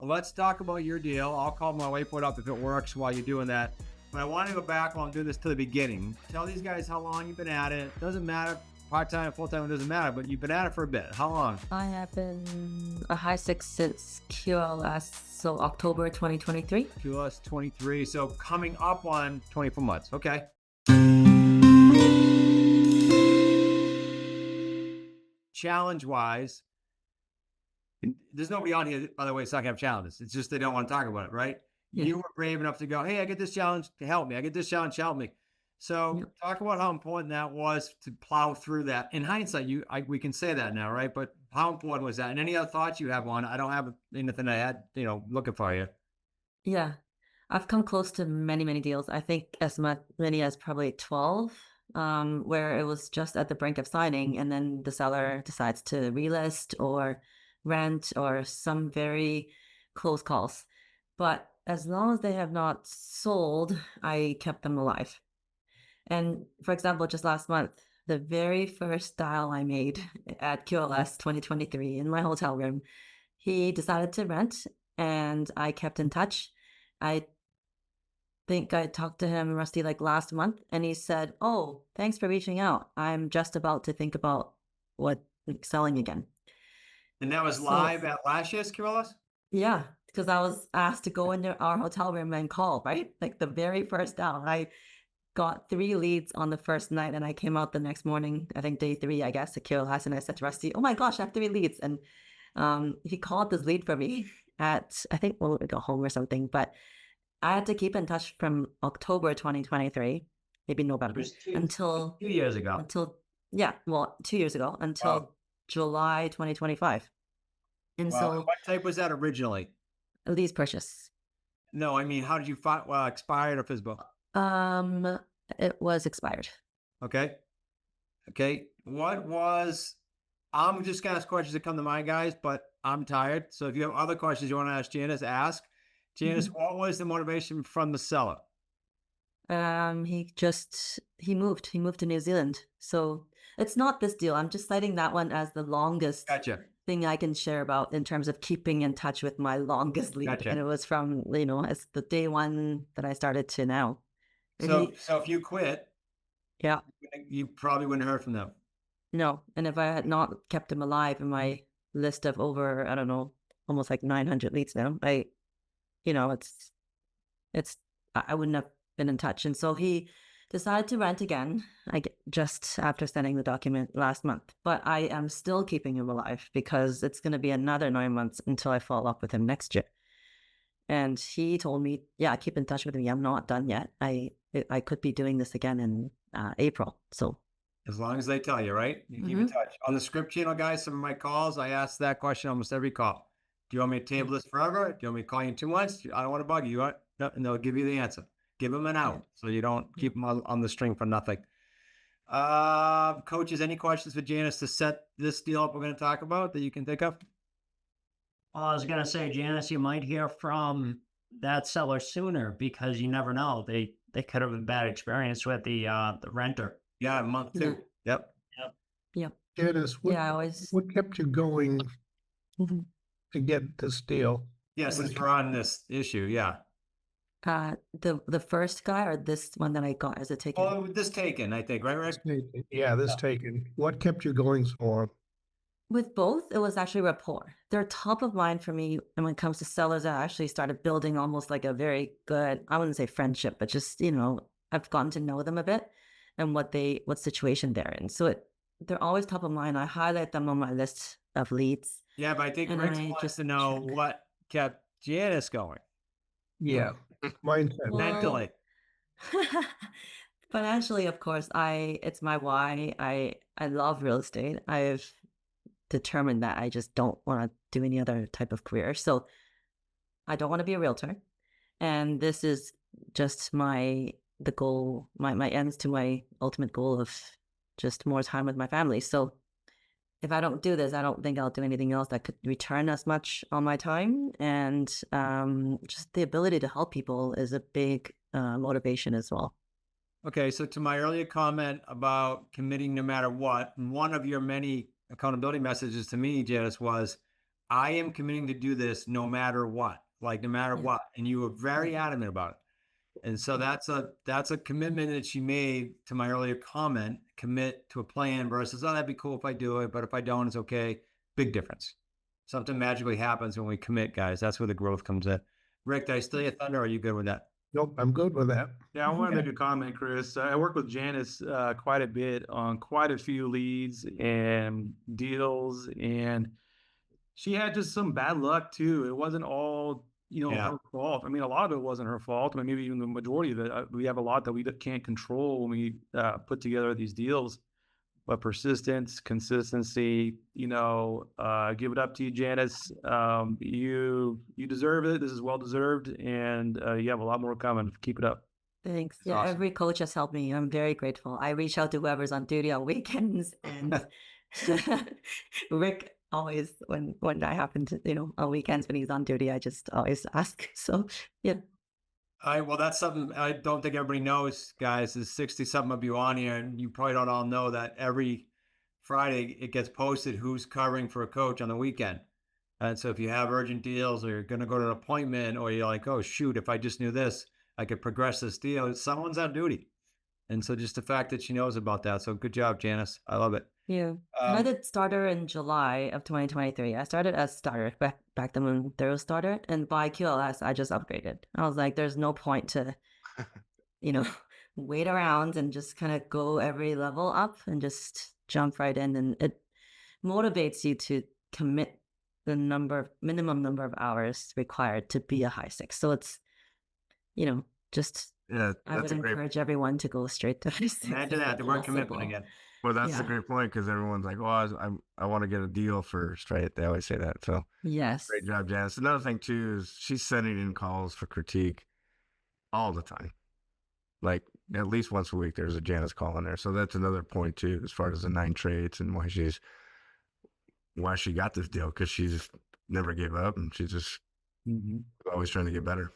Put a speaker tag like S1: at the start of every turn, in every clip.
S1: let's talk about your deal. I'll call my waypoint up if it works while you're doing that. But I want to go back while I'm doing this to the beginning. Tell these guys how long you've been at it. Doesn't matter, part-time, full-time, it doesn't matter, but you've been at it for a bit. How long?
S2: I have been a high six since QLS, so October 2023.
S1: QLS 23, so coming up on 24 months. Okay. Challenge-wise, there's nobody on here, by the way, it's not gonna have challenges. It's just they don't want to talk about it, right?
S2: Yeah.
S1: You were brave enough to go, hey, I get this challenge to help me. I get this challenge to help me. So talk about how important that was to plow through that. In hindsight, we can say that now, right? But how important was that? And any other thoughts you have on it? I don't have anything I had, looking for you.
S2: Yeah. I've come close to many, many deals. I think as many as probably 12, where it was just at the brink of signing, and then the seller decides to relist or rent or some very close calls. But as long as they have not sold, I kept them alive. And for example, just last month, the very first dial I made at QLS 2023 in my hotel room, he decided to rent and I kept in touch. I think I talked to him, Rusty, like last month, and he said, "Oh, thanks for reaching out. I'm just about to think about selling again."
S1: And that was live at last year's QLS?
S2: Yeah, because I was asked to go into our hotel room and call, right? Like the very first dial. I got 3 leads on the first night, and I came out the next morning, I think day 3, I guess, at QLS, and I said to Rusty, "Oh my gosh, I have 3 leads." And he called this lead for me at, I think, we got home or something, but I had to keep in touch from October 2023, maybe November, until
S1: 2 years ago.
S2: 2 years ago, until July 2025. And so
S1: what type was that originally?
S2: a lease purchase.
S1: No, I mean, how did you find, expired or physical?
S2: It was expired.
S1: Okay. I'm just gonna ask questions that come to mind, guys, but I'm tired. So if you have other questions you want to ask Janice, ask. Janice, what was the motivation from the seller?
S2: He moved to New Zealand. So it's not this deal. I'm just citing that one as the longest thing I can share about in terms of keeping in touch with my longest lead.
S1: Gotcha.
S2: And it was from, as the day one that I started to now.
S1: So if you quit,
S2: yeah,
S1: you probably wouldn't have heard from them.
S2: No. And if I had not kept him alive in my list of over, I don't know, almost like 900 leads now, I wouldn't have been in touch. And so he decided to rent again, just after sending the document last month. But I am still keeping him alive because it's going to be another 9 months until I follow up with him next year. And he told me, keep in touch with me. I'm not done yet. I could be doing this again in April. So
S1: as long as they tell you, right? You keep in touch. On the script channel, guys, some of my calls, I ask that question almost every call. Do you want me to table this forever? Do you want me to call you in 2 months? I don't want to bug you. And they'll give you the answer. Give them an out so you don't keep them on the string for nothing. Coaches, any questions for Janice to set this deal up we're going to talk about that you can think of?
S3: I was going to say, Janice, you might hear from that seller sooner because you never know. They could have a bad experience with the renter.
S1: Yeah, a month too. Yep.
S4: Janice, what kept you going to get this deal?
S1: Yes, since we're on this issue,
S2: the first guy or this one that I got as a taken?
S1: Oh, this taken, I think, right?
S4: This taken. What kept you going so long?
S2: With both, it was actually rapport. They're top of mind for me. And when it comes to sellers, I actually started building almost like a very good, I wouldn't say friendship, but just, I've gotten to know them a bit and what situation they're in. So they're always top of mind. I highlight them on my list of leads.
S1: Yeah, but I think Rick wants to know what kept Janice going.
S4: Yeah, mindset.
S1: Mentally.
S2: Financially, of course, it's my why. I love real estate. I've determined that I just don't want to do any other type of career. So I don't want to be a realtor. And this is just the goal, my ends to my ultimate goal of just more time with my family. So if I don't do this, I don't think I'll do anything else that could return as much on my time. And just the ability to help people is a big motivation as well.
S1: Okay, so to my earlier comment about committing no matter what, one of your many accountability messages to me, Janice, was I am committing to do this no matter what, like no matter
S2: Yeah.
S1: what. And you were very adamant about it. And so that's a commitment that she made to my earlier comment, commit to a plan versus, oh, that'd be cool if I do it, but if I don't, it's okay. Big difference. Something magically happens when we commit, guys. That's where the growth comes in. Rick, did I steal your thunder or are you good with that?
S4: Nope, I'm good with that.
S5: Yeah, I want to make a comment, Chris. I work with Janice quite a bit on quite a few leads and deals, and she had just some bad luck too. It wasn't all,
S1: Yeah.
S5: her fault. I mean, a lot of it wasn't her fault. I mean, maybe even the majority of it. We have a lot that we can't control when we put together these deals. But persistence, consistency, give it up to you, Janice. You deserve it. This is well deserved, and you have a lot more coming. Keep it up.
S2: Thanks.
S1: That's
S2: Yeah,
S1: awesome.
S2: every coach has helped me. I'm very grateful. I reach out to whoever's on duty on weekends, and Rick always, when I happen to, on weekends when he's on duty, I just always ask. So yeah.
S1: Well, that's something I don't think everybody knows, guys. There's 60 something of you on here, and you probably don't all know that every Friday it gets posted who's covering for a coach on the weekend. And so if you have urgent deals or you're going to go to an appointment or you're like, oh, shoot, if I just knew this, I could progress this deal, someone's on duty. And so just the fact that she knows about that. So good job, Janice. I love it.
S2: Yeah. And I did starter in July of 2023. I started as starter back then when there was starter. And by QLS, I just upgraded. I was like, there's no point to, wait around and just kind of go every level up and just jump right in. And it motivates you to commit the minimum number of hours required to be a high six. So it's, just
S6: Yeah,
S2: I would
S6: that's a great.
S2: encourage everyone to go straight to high six.
S1: Imagine that, the word
S2: Real
S1: commitment
S2: simple.
S1: again.
S6: Well, that's
S2: Yeah.
S6: a great point because everyone's like, "Oh, I want to get a deal first," right? They always say that. So
S2: Yes.
S6: great job, Janice. Another thing too is she's sending in calls for critique all the time. Like at least once a week, there's a Janice call in there. So that's another point too, as far as the 9 traits and why she got this deal because she's never gave up and she's just always trying to get better.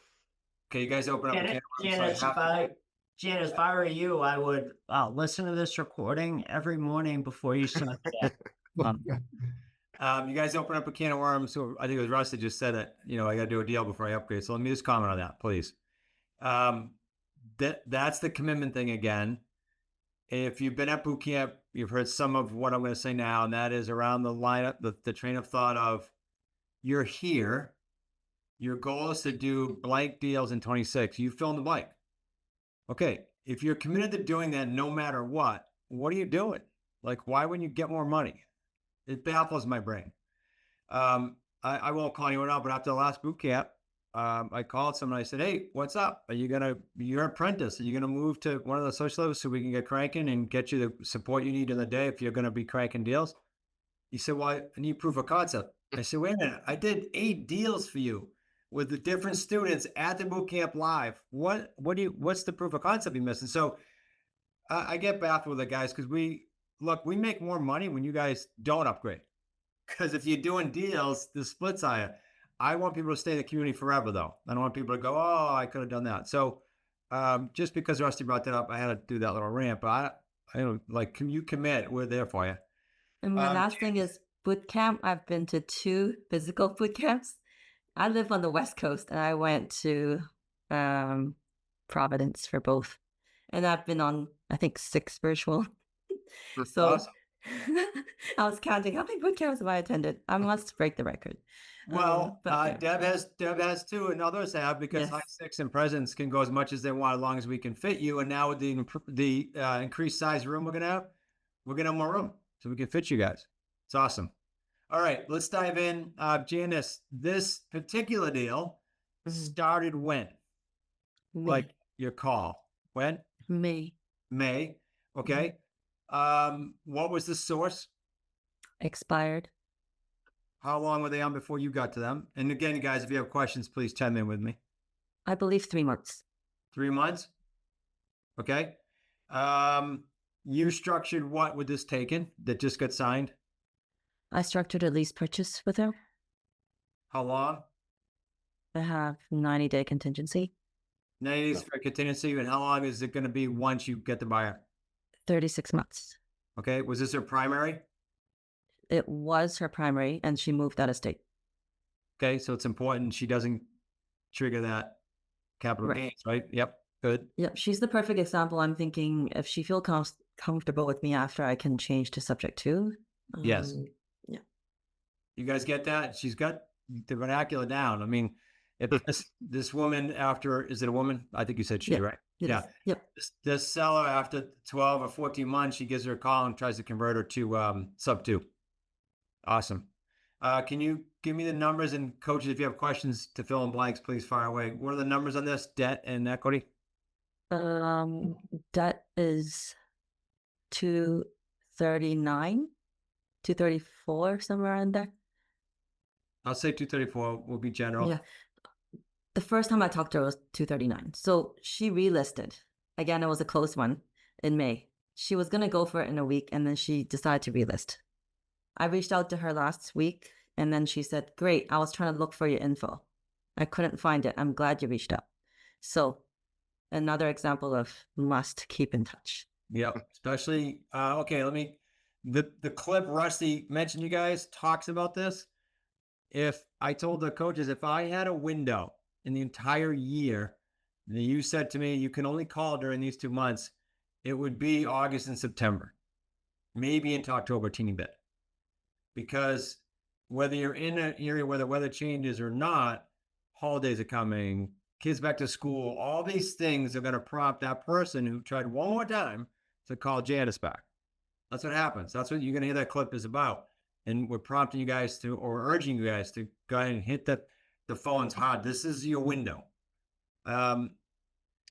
S1: Okay, you guys open up. a
S3: Janice,
S1: can of worms.
S3: Janice, if I were you, I would listen to this recording every morning before you start the day.
S1: You guys open up a can of worms. So I think it was Russ that just said it. I got to do a deal before I upgrade. So let me just comment on that, please. That's the commitment thing again. If you've been at boot camp, you've heard some of what I'm going to say now, and that is around the lineup, the train of thought of you're here. Your goal is to do blank deals in 26. You fill in the blank. Okay. If you're committed to doing that no matter what are you doing? Like, why wouldn't you get more money? It baffles my brain. I won't call anyone out, but after the last boot camp, I called someone. I said, "Hey, what's up? You're an apprentice. Are you gonna move to one of the social levels so we can get cranking and get you the support you need in the day if you're gonna be cranking deals?" He said, "Well, I need proof of concept." I said, "Wait a minute. I did 8 deals for you with the different students at the boot camp live. What's the proof of concept you're missing?" So I get baffled with the guys because we make more money when you guys don't upgrade. Because if you're doing deals, the split's higher. I want people to stay in the community forever, though. I don't want people to go, "Oh, I could have done that." So just because Rusty brought that up, I had to do that little rant. But I don't like. Can you commit? We're there for you.
S2: And my last thing is boot camp. I've been to 2 physical boot camps. I live on the West Coast, and I went to Providence for both. And I've been on, I think, 6 virtual. So
S1: Awesome.
S2: I was counting how many boot camps have I attended. I must break the record.
S1: Well,
S2: but yeah.
S1: Deb has 2, and others have because
S2: Yes.
S1: high 6 and presence can go as much as they want as long as we can fit you. And now with the increased size room we're gonna have more room so we can fit you guys. It's awesome. All right, let's dive in. Janice, this particular deal started when?
S2: May.
S1: Like your call. When?
S2: May
S1: May. Okay. What was the source?
S2: expired.
S1: How long were they on before you got to them? And again, guys, if you have questions, please chime in with me.
S2: I believe 3 months.
S1: 3 months? Okay. You structured what with this taken that just got signed?
S2: I structured a lease purchase with her.
S1: How long?
S2: I have 90-day contingency,
S1: 90 days for contingency. And how long is it going to be once you get the buyer?
S2: 36 months.
S1: Okay. Was this her primary?
S2: It was her primary, and she moved out of state.
S1: Okay, so it's important she doesn't trigger that capital
S2: Right.
S1: gains, right? Yep, good.
S2: Yep, she's the perfect example. I'm thinking if she feels comfortable with me after, I can change to subject to.
S1: Yes.
S2: Yeah.
S1: You guys get that? She's got the vernacular down. I mean, if this woman after, is it a woman? I think you said she,
S2: Yeah,
S1: right?
S2: it
S1: Yeah.
S2: is. Yep.
S1: This seller after 12 or 14 months, she gives her a call and tries to convert her to sub 2. Awesome. Can you give me the numbers, and coaches, if you have questions to fill in blanks, please fire away. What are the numbers on this debt and equity?
S2: Debt is 239, 234, somewhere in there.
S1: I'll say 234 will be general.
S2: Yeah. The first time I talked to her was 239. So she relisted. Again, it was a close one in May. She was going to go for it in a week, and then she decided to relist. I reached out to her last week, and then she said, "Great, I was trying to look for your info. I couldn't find it. I'm glad you reached out." So another example of must keep in touch.
S1: Yep. Especially, okay, the clip Rusty mentioned, you guys talks about this. If I told the coaches, if I had a window in the entire year, and you said to me, you can only call during these 2 months, it would be August and September, maybe into October, a teeny bit. Because whether you're in an area where the weather changes or not, holidays are coming, kids back to school, all these things are going to prompt that person who tried one more time to call Janice back. That's what happens. That's what you're going to hear that clip is about. And we're prompting you guys to, or urging you guys to go ahead and hit the phones hard. This is your window.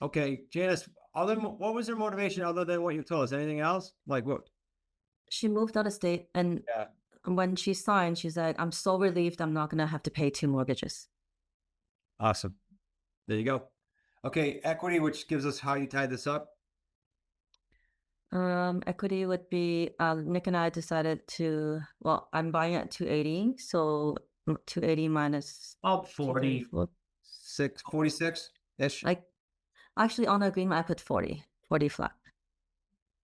S1: Okay, Janice, what was her motivation other than what you told us? Anything else? Like what?
S2: She moved out of state, and
S1: Yeah.
S2: when she signed, she said, "I'm so relieved I'm not going to have to pay 2 mortgages."
S1: Awesome. There you go. Okay, equity, which gives us how you tied this up.
S2: Equity would be, Nick and I decided to, well, I'm buying at 280, so 280 minus
S3: About 40.
S2: 234.
S1: 46-ish,
S2: Like, actually on the agreement, I put 40 flat.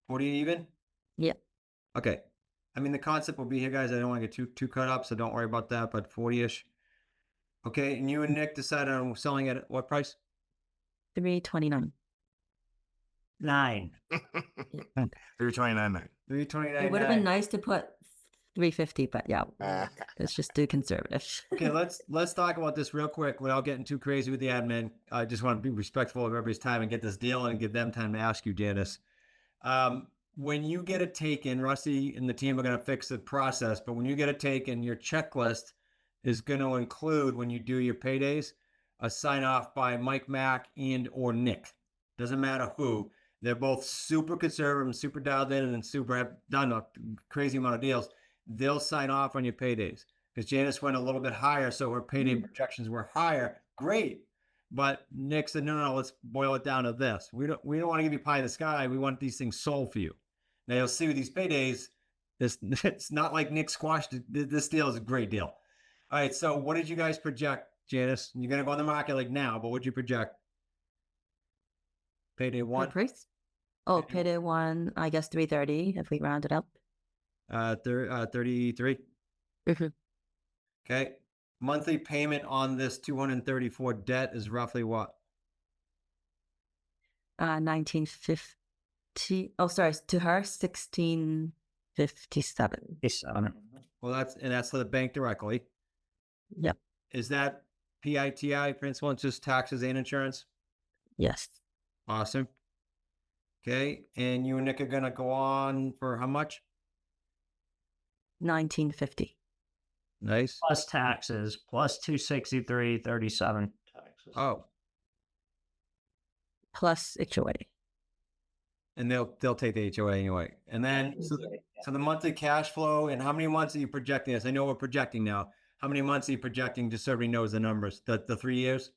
S1: 40 even.
S2: Yeah.
S1: Okay. I mean, the concept will be here, guys. I don't want to get too cut up, so don't worry about that, but 40-ish. Okay, and you and Nick decided on selling it at what price?
S2: 329.
S3: 9.
S6: 329.
S1: $329.
S2: It would have been nice to put 350, but yeah, let's just do conservative.
S1: Okay, let's talk about this real quick without getting too crazy with the admin. I just want to be respectful of everybody's time and get this deal and give them time to ask you, Janice. When you get it taken, Rusty and the team are going to fix the process, but when you get it taken, your checklist is going to include, when you do your paydays, a sign off by Mike Mack and or Nick. Doesn't matter who. They're both super conservative and super dialed in and super have done a crazy amount of deals. They'll sign off on your paydays because Janice went a little bit higher, so her payday projections were higher. Great. But Nick said, no, let's boil it down to this. We don't want to give you pie in the sky. We want these things sold for you. Now you'll see with these paydays, it's not like Nick squashed it. This deal is a great deal. All right, so what did you guys project, Janice? You're gonna go on the market like now, but what'd you project? Payday one.
S2: Price? Oh, payday one, I guess 330 if we round it up.
S1: 33. Okay. Monthly payment on this 234 debt is roughly what?
S2: 1950. Oh, sorry, to her 1657.
S1: Well, that's for the bank directly.
S2: Yep.
S1: Is that PITI, principal interest, taxes, and insurance?
S2: Yes.
S1: Awesome. Okay, and you and Nick are gonna go on for how much?
S2: 1950.
S1: Nice.
S3: Plus taxes, plus 263.37 taxes.
S1: Oh,
S2: Plus HOA.
S1: and they'll take the HOA anyway. And then so the monthly cash flow, and how many months are you projecting this? I know we're projecting now. How many months are you projecting, just so everybody knows the numbers? The 3 years?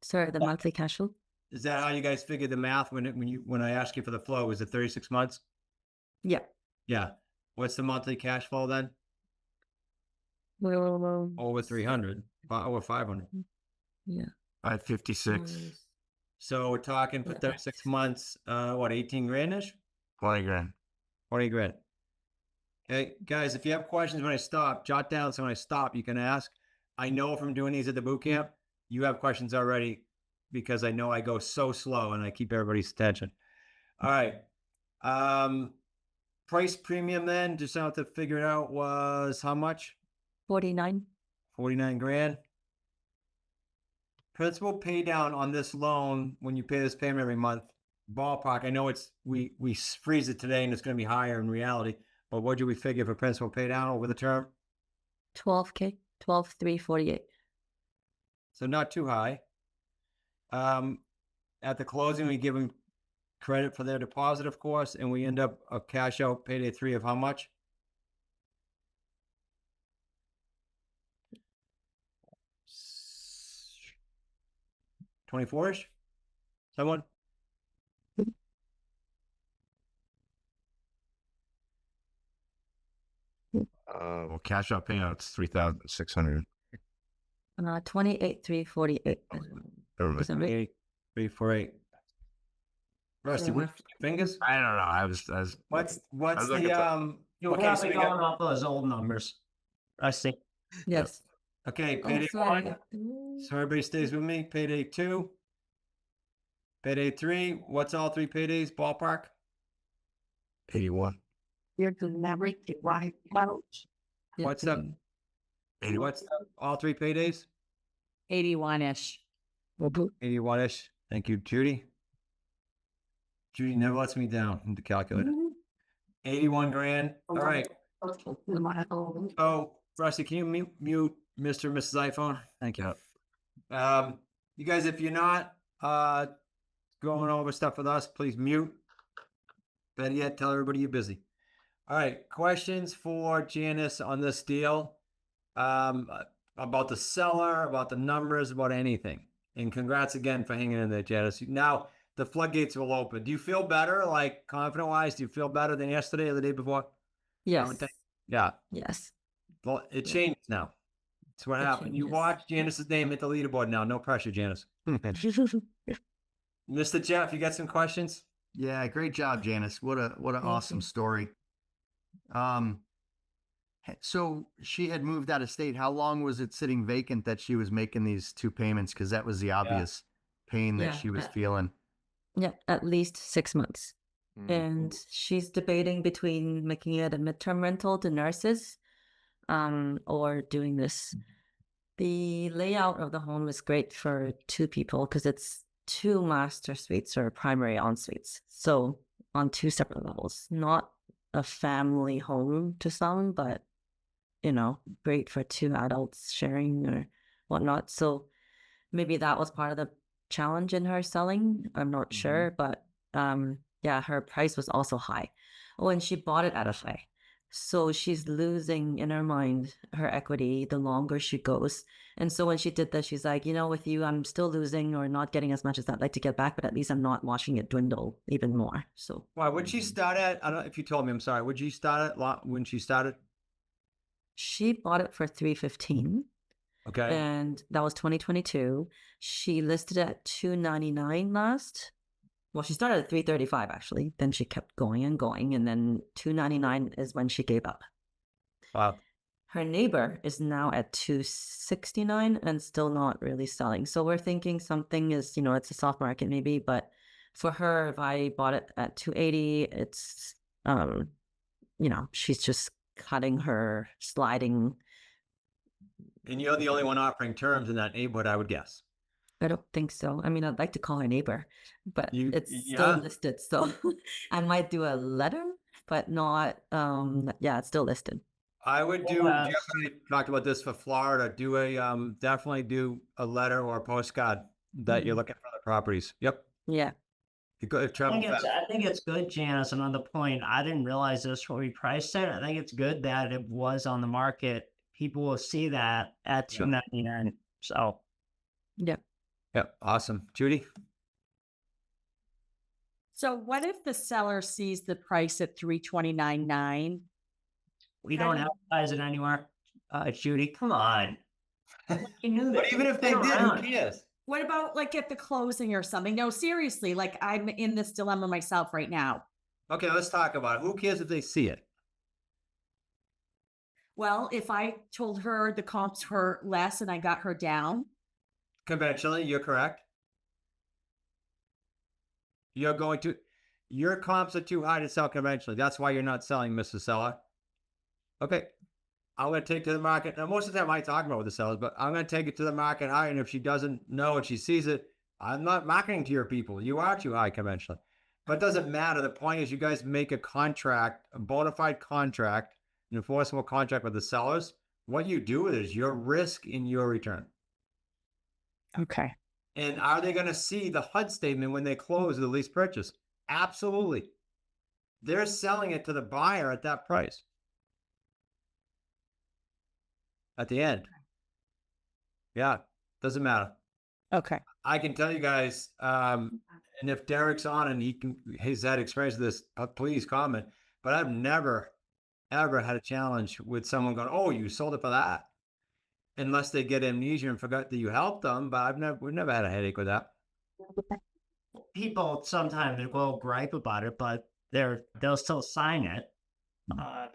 S2: Sorry, the monthly cash flow?
S1: Is that how you guys figured the math when I asked you for the flow? Was it 36 months?
S2: Yeah.
S1: Yeah. What's the monthly cash flow then? Over 300, over 500.
S2: Yeah.
S6: 556,
S1: So we're talking for 36 months, what, 18 grand-ish?
S6: 20 grand.
S1: 20 grand. Okay, guys, if you have questions when I stop, jot down. So when I stop, you can ask. I know from doing these at the boot camp, you have questions already because I know I go so slow and I keep everybody's attention. All right. Price premium then, just have to figure it out, was how much?
S2: 49.
S1: 49 grand. Principal pay down on this loan when you pay this payment every month. Ballpark. I know it's we freeze it today and it's going to be higher in reality. But what do we figure for principal pay down over the term?
S2: 12K, 12,348.
S1: So not too high. At the closing, we give them credit for their deposit, of course, and we end up a cash out payday 3 of how much? $24-ish? Someone?
S6: Well, cash out payouts 3,600.
S2: 28,348.
S6: Never mind.
S2: Is that right?
S1: 348. Rusty, what fingers?
S6: I don't know. I was
S1: What's
S6: looking
S1: the
S6: for-
S3: You're
S1: okay,
S3: probably
S1: so we
S3: going
S1: got,
S3: off those old numbers. I see.
S2: Yes.
S1: okay,
S2: Oh,
S1: payday
S2: sorry.
S1: 1. So everybody stays with me. Payday 2. Payday 3. What's all 3 paydays? Ballpark?
S6: 81.
S2: You're never right.
S1: What's up?
S6: 81.
S1: What's up? All 3 paydays?
S7: 81-ish.
S1: 81-ish. Thank you, Judy. Judy never lets me down in the calculator. 81 grand. All right. Oh, Rusty, can you mute Mr. and Mrs. iPhone? Thank you. You guys, if you're not going over stuff with us, please mute. Better yet, tell everybody you're busy. All right, questions for Janice on this deal, about the seller, about the numbers, about anything. And congrats again for hanging in there, Janice. Now the floodgates will open. Do you feel better, like confident-wise? Do you feel better than yesterday or the day before?
S2: Yes.
S1: Yeah.
S2: Yes.
S1: Well, it changed now. That's what
S2: It
S1: happened. You
S2: changes.
S1: watch Janice's name hit the leaderboard now. No pressure, Janice. Mr. Jeff, you got some questions?
S8: Yeah, great job, Janice. What an awesome
S2: you.
S8: story. So she had moved out of state. How long was it sitting vacant that she was making these 2 payments? Because that was the obvious pain that
S2: Yeah,
S8: she was
S2: yeah.
S8: feeling.
S2: Yeah, at least 6 months.
S6: Mm.
S2: And she's debating between making it a midterm rental to nurses, or doing this. The layout of the home is great for 2 people because it's 2 master suites or primary en-suites. So on 2 separate levels, not a family home to some, but great for 2 adults sharing or whatnot. So maybe that was part of the challenge in her selling. I'm not sure, but yeah, her price was also high. Oh, and she bought it at a high. So she's losing in her mind her equity the longer she goes. And so when she did that, she's like, with you, I'm still losing or not getting as much as I'd like to get back, but at least I'm not watching it dwindle even more. So
S1: Why would she start at? I don't know if you told me. I'm sorry. Would you start at when she started?
S2: she bought it for $315.
S1: Okay.
S2: And that was 2022. She listed at $299 last. Well, she started at $335 actually. Then she kept going and going, and then $299 is when she gave up.
S1: Wow.
S2: Her neighbor is now at $269 and still not really selling. So we're thinking something is, it's a soft market maybe, but for her, if I bought it at $280, it's she's just cutting her sliding.
S1: And you're the only one offering terms in that neighborhood, I would guess.
S2: I don't think so. I mean, I'd like to call her neighbor, but it's
S1: yeah.
S2: still listed. So I might do a letter, but not, it's still listed.
S1: I would do,
S3: Well,
S1: Jeff and I talked about this for Florida, do a, definitely do a letter or a postcard that you're looking for the properties. Yep.
S2: Yeah.
S1: You go
S3: I
S1: travel
S3: think,
S1: fast.
S3: I think it's good, Janice. Another point, I didn't realize this when we priced it. I think it's good that it was on the market. People will see that at
S1: Yeah.
S3: $299. So
S2: Yeah.
S1: Yep. Awesome. Judy?
S7: So what if the seller sees the price at $329.9?
S3: we don't advertise it anywhere. Judy, come on. You knew that.
S1: But even if they did, who cares?
S7: What about like at the closing or something? No, seriously, like I'm in this dilemma myself right now.
S1: Okay, let's talk about it. Who cares if they see it?
S7: Well, if I told her the comps were less and I got her down,
S1: Conventionally, you're correct. You're going to, your comps are too high to sell conventionally. That's why you're not selling, Mr. Seller. Okay. I'm going to take it to the market. Now, most of the time I talk about with the sellers, but I'm going to take it to the market high. And if she doesn't know and she sees it, I'm not marketing to your people. You are too high conventionally. But it doesn't matter. The point is you guys make a contract, a bona fide contract, an enforceable contract with the sellers. What you do is your risk in your return.
S7: okay.
S1: And are they going to see the HUD statement when they close the lease purchase? Absolutely. They're selling it to the buyer at that price. At the end. Yeah, doesn't matter.
S7: Okay.
S1: I can tell you guys, and if Derek's on and he's had experience with this, please comment. But I've never, ever had a challenge with someone going, "Oh, you sold it for that," unless they get amnesia and forgot that you helped them. But we've never had a headache with that.
S3: People sometimes will gripe about it, but they'll still sign it.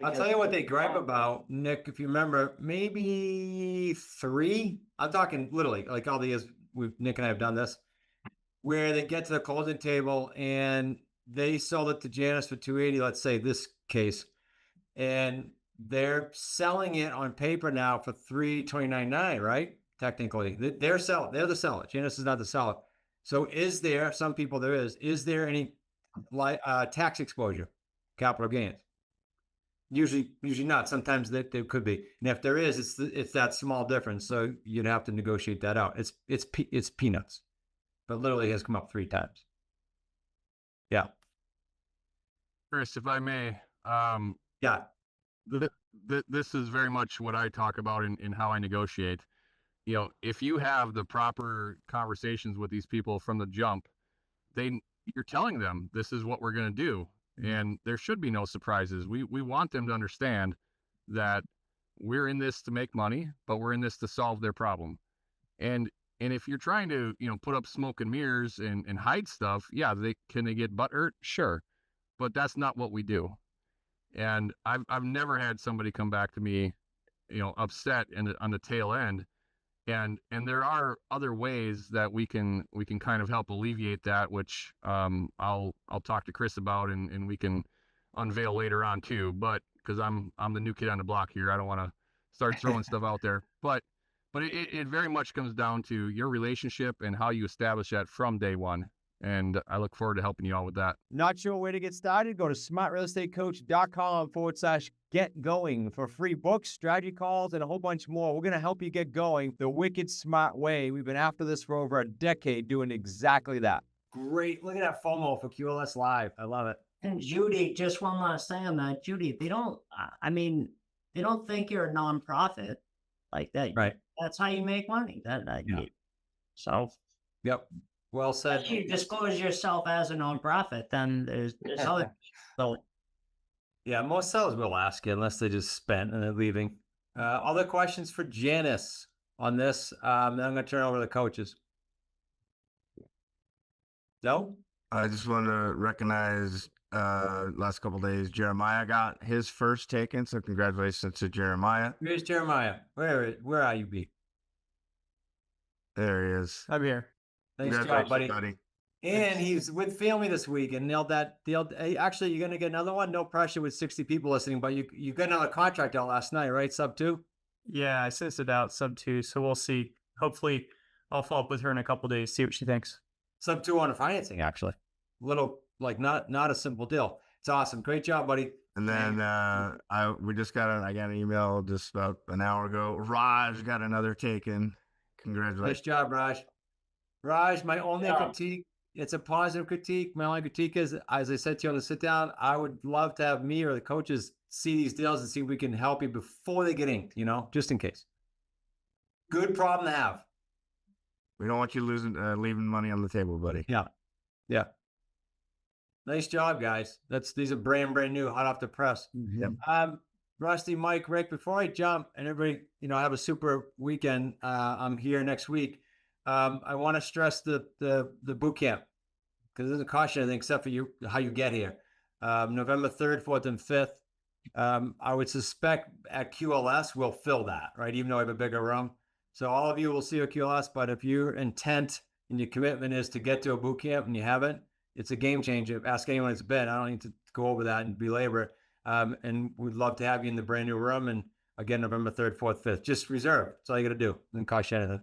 S1: I'll tell you what they gripe about, Nick. If you remember, maybe 3. I'm talking literally, like all the years Nick and I have done this, where they get to the closing table and they sold it to Janice for 280. Let's say this case, and they're selling it on paper now for $329.9. Right? Technically, they're selling. They're the seller. Janice is not the seller. So, is there some people there is? Is there any tax exposure, capital gains? Usually not. Sometimes there could be, and if there is, it's that small difference. So you'd have to negotiate that out. It's peanuts, but literally has come up 3 times. Yeah,
S9: Chris, if I may,
S1: yeah,
S9: this is very much what I talk about in how I negotiate. You know, if you have the proper conversations with these people from the jump, you're telling them this is what we're going to do. And there should be no surprises. We want them to understand that we're in this to make money, but we're in this to solve their problem. And if you're trying to, put up smoke and mirrors and hide stuff, yeah, can they get butthurt? Sure. But that's not what we do. And I've never had somebody come back to me, upset on the tail end. And there are other ways that we can kind of help alleviate that, which I'll talk to Chris about and we can unveil later on too. But because I'm the new kid on the block here, I don't want to start throwing stuff out there. But it very much comes down to your relationship and how you establish that from day one. And I look forward to helping you all with that.
S1: Not sure where to get started? Go to smartrealestatecoach.com/get going for free books, strategy calls, and a whole bunch more. We're going to help you get going the wicked smart way. We've been after this for over a decade doing exactly that. Great. Look at that FOMO for QLS Live. I love it.
S3: And Judy, just one last thing on that. Judy, they don't think you're a nonprofit like that.
S1: Right.
S3: That's how you make money. So.
S1: Yep. Well said.
S3: If you disclose yourself as a nonprofit, then there's other. So,
S1: yeah, most sellers will ask you unless they just spent and they're leaving. Other questions for Janice on this? Then I'm going to turn over to the coaches. No?
S6: I just want to recognize last couple of days, Jeremiah got his first taken. So congratulations to Jeremiah.
S1: Where's Jeremiah? Where are you, B?
S6: There he is.
S1: I'm here. Thanks, job, buddy. And he's with family this week and nailed that deal. Actually, you're going to get another one. No pressure with 60 people listening, but you got another contract out last night, right? Sub 2?
S10: Yeah, I sent it out sub 2. So we'll see. Hopefully I'll follow up with her in a couple of days, see what she thinks.
S1: Sub 2 on the financing, actually. Little, like not a simple deal. It's awesome. Great job, buddy.
S6: And then I got an email just about an hour ago. Raj got another taken. Congratulations.
S1: Nice job, Raj. Raj, my only critique, it's a positive critique. My only critique is, as I said to you on the sit down, I would love to have me or the coaches see these deals and see if we can help you before they get inked, just in case. Good problem to have.
S6: We don't want you leaving money on the table, buddy.
S1: Yeah. Yeah. Nice job, guys. These are brand new, hot off the press.
S6: Yep.
S1: Rusty, Mike, Rick, before I jump and everybody, have a super weekend. I'm here next week. I want to stress the boot camp because it doesn't cost you anything except for how you get here. November 3rd, 4th, and 5th. I would suspect at QLS we'll fill that, right? Even though I have a bigger room. So all of you will see a QLS, but if your intent and your commitment is to get to a boot camp and you haven't, it's a game changer. Ask anyone it's been. I don't need to go over that and belabor it. And we'd love to have you in the brand new room. And again, November 3rd, 4th, 5th. Just reserve. That's all you got to do. Doesn't cost you anything.